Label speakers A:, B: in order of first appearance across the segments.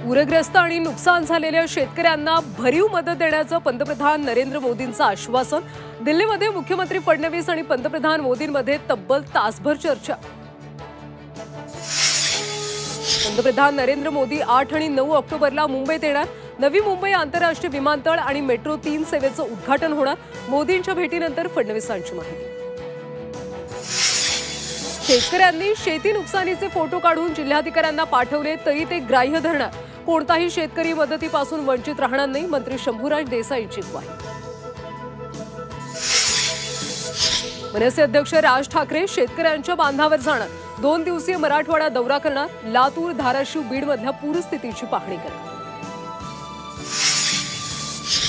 A: पूरग्रस्त आणि नुकसान झालेल्या शेतकऱ्यांना भरीव मदत देण्याचं पंतप्रधान नरेंद्र मोदींचं आश्वासन। दिल्लीमध्ये मुख्यमंत्री फडणवीस आणि पंतप्रधान मोदींमध्ये तब्बल तासभर चर्चा। पंतप्रधान नरेंद्र मोदी 8 आणि 9 ऑक्टोबरला मुंबईत येणार। नवी मुंबई आंतरराष्ट्रीय विमानतळ आणि मेट्रो 3 सेवेचं उद्घाटन होणार। मोदींच्या भेटीनंतर फडणवीसांची माहिती। शेतकऱ्यांनी शेती नुकसानीचे फोटो काढून जिल्हाधिकाऱ्यांना पाठवले तरी ते ग्राह्य धरणार। कोणताही शेतकरी मदतीपासून वंचित राहणार नाही, मंत्री शंभूराज देसाईंची ग्वाही। मनसे अध्यक्ष राज ठाकरे शेतकऱ्यांच्या बांधावर जाणार। 2 दिवसीय मराठवाडा दौरा करणार। लातूर, धाराशिव, बीड मधल्या पूरस्थितीची पाहणी करणार।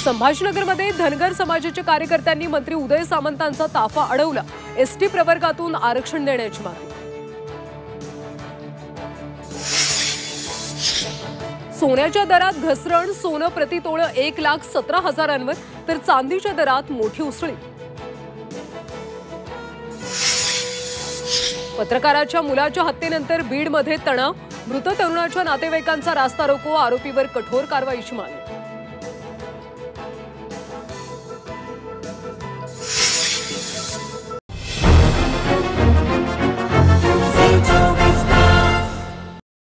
A: संभाजीनगरमध्ये धनगर समाजाच्या कार्यकर्त्यांनी मंत्री उदय सामंतांचा ताफा अडवला। एसटी प्रवर्गातून आरक्षण देण्याची मागणी। सोन्याच्या दरात घसरण। सोनं प्रति तोळ 1,17,000 तर चांदीच्या दरात मोठी उसळी। पत्रकाराच्या मुलाच्या हत्येनंतर बीडमध्ये तणाव। मृत तरुणाच्या नातेवाईकांचा रास्ता रोको। आरोपीवर कठोर कारवाईची मागणी।